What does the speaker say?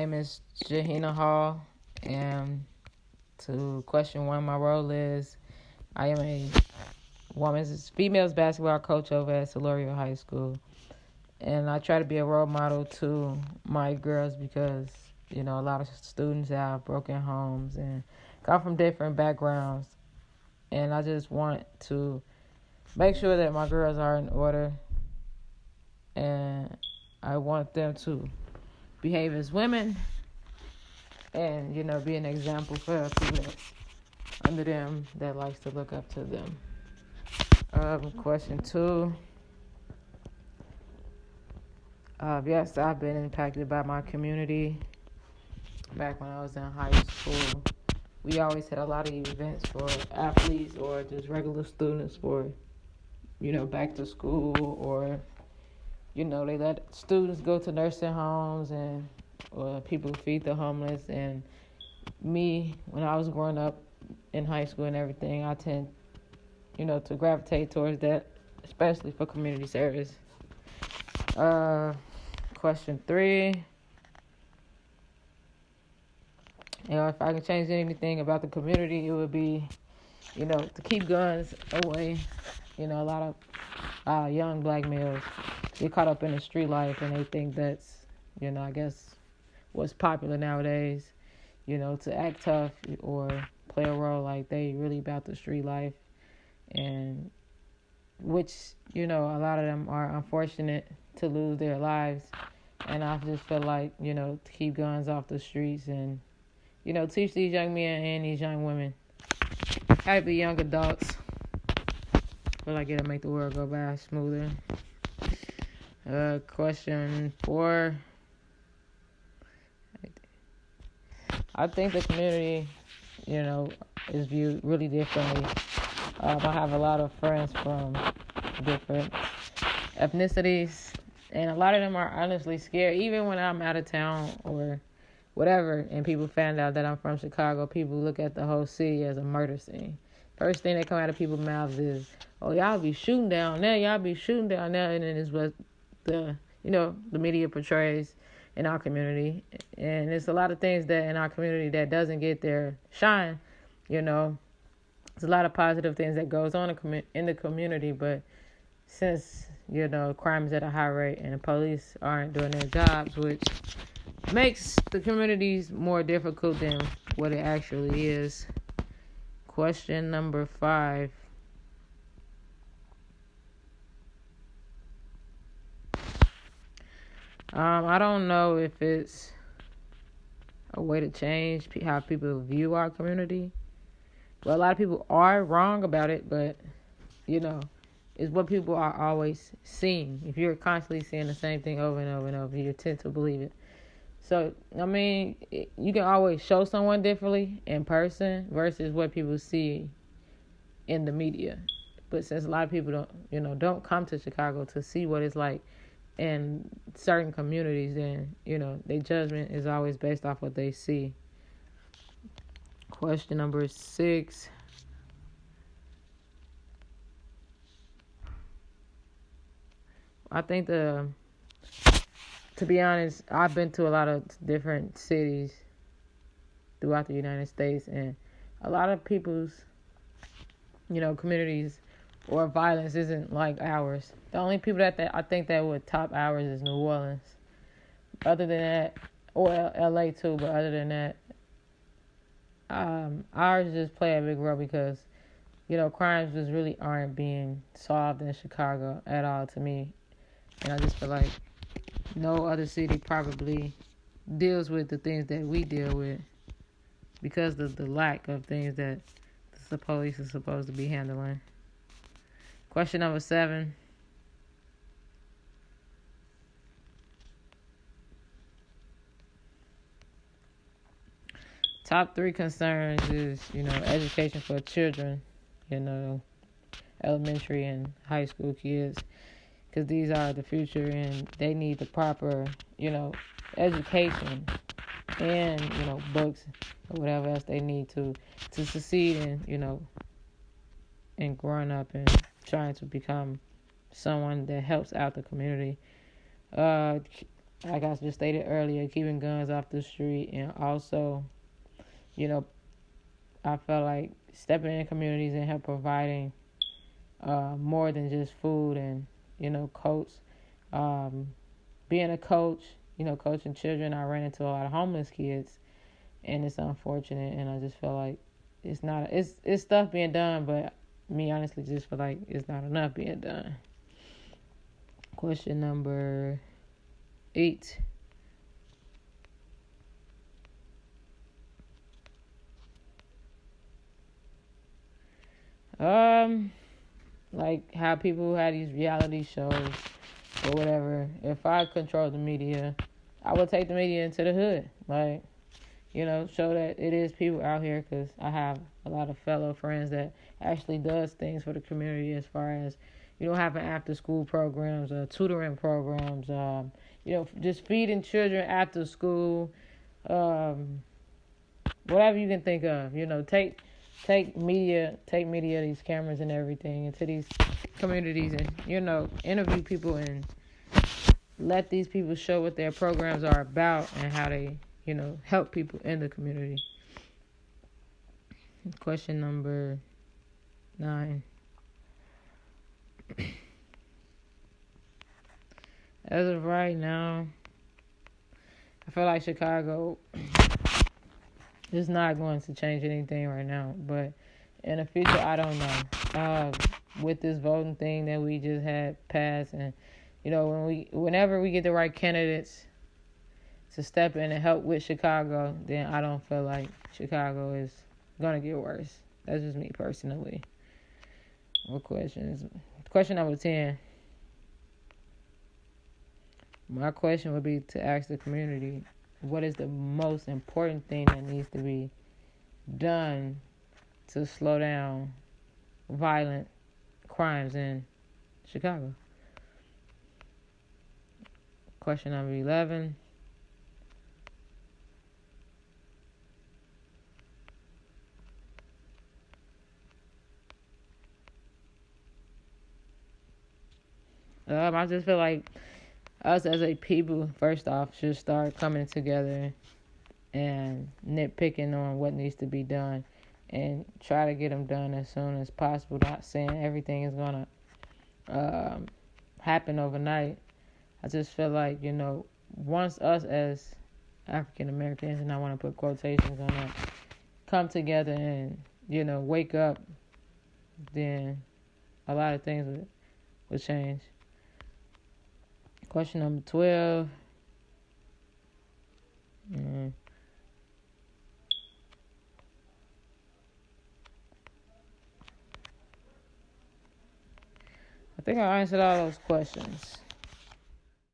Name is Jahina Hall, and to question one, my role is I am a females basketball coach over at Solorio High School, and I try to be a role model to my girls because a lot of students have broken homes and come from different backgrounds, and I just want to make sure that my girls are in order, and I want them to behave as women and be an example for people that's under them that likes to look up to them. Question 2. Yes, I've been impacted by my community. Back when I was in high school, we always had a lot of events for athletes or just regular students for back to school, or they let students go to nursing homes and or people feed the homeless. And me, when I was growing up in high school and everything, I tend to gravitate towards that, especially for community service. Question 3. If I could change anything about the community, it would be, to keep guns away. A lot of young black males get caught up in the street life, and they think that's, I guess, what's popular nowadays. To act tough or play a role like they really about the street life, and which, a lot of them are unfortunate to lose their lives. And I just feel like, to keep guns off the streets and, teach these young men and these young women how to be young adults. I feel like it'll make the world go by smoother. Question 4. I think the community, is viewed really differently. I have a lot of friends from different ethnicities, and a lot of them are honestly scared. Even when I'm out of town or whatever, and people find out that I'm from Chicago, people look at the whole city as a murder scene. First thing that come out of people's mouths is, "Oh, y'all be shooting down there, and then it's what the media portrays in our community. And there's a lot of things that in our community that doesn't get their shine. There's a lot of positive things that goes on in the community, but since crime is at a high rate and the police aren't doing their jobs, which makes the communities more difficult than what it actually is. Question number 5. I don't know if it's a way to change how people view our community. Well, a lot of people are wrong about it, but, it's what people are always seeing. If you're constantly seeing the same thing over and over and over, you tend to believe it. So, you can always show someone differently in person versus what people see in the media. But since a lot of people don't come to Chicago to see what it's like in certain communities, then, their judgment is always based off what they see. Question number 6. I think to be honest, I've been to a lot of different cities throughout the United States, and a lot of people's, communities or violence isn't like ours. The only people that I think that would top ours is New Orleans. Other than that, or LA too, but other than that, ours just play a big role because, crimes just really aren't being solved in Chicago at all to me. And I just feel like no other city probably deals with the things that we deal with because of the lack of things that the police is supposed to be handling. Question number 7. Top 3 concerns is, education for children, elementary and high school kids, because these are the future and they need the proper, education and, books or whatever else they need to succeed in growing up and trying to become someone that helps out the community. like I just stated earlier, keeping guns off the street, and also, you know, I felt like stepping in communities and help providing more than just food and, coach. Being a coach, coaching children, I ran into a lot of homeless kids, and it's unfortunate, and I just feel like it's stuff being done, but me honestly just feel like it's not enough being done. Question number 8. Like how people had these reality shows or whatever. If I controlled the media, I would take the media into the hood. Like, show that it is people out here, because I have a lot of fellow friends that actually does things for the community as far as, having after school programs, tutoring programs, just feeding children after school, whatever you can think of, take media, these cameras and everything into these communities and, interview people and let these people show what their programs are about and how they, help people in the community. Question number 9. As of right now, I feel like Chicago is not going to change anything right now, but in the future, I don't know. With this voting thing that we just had passed, and whenever we get the right candidates to step in and help with Chicago, then I don't feel like Chicago is gonna get worse. That's just me personally. What questions? Question number 10. My question would be to ask the community, what is the most important thing that needs to be done to slow down violent crimes in Chicago? Question number 11. I just feel like us as a people, first off, should start coming together and nitpicking on what needs to be done and try to get them done as soon as possible. Not saying everything is going to happen overnight. I just feel like, once us as African Americans, and I want to put quotations on that, come together and, wake up, then a lot of things would change. Question number 12. I think I answered all those questions.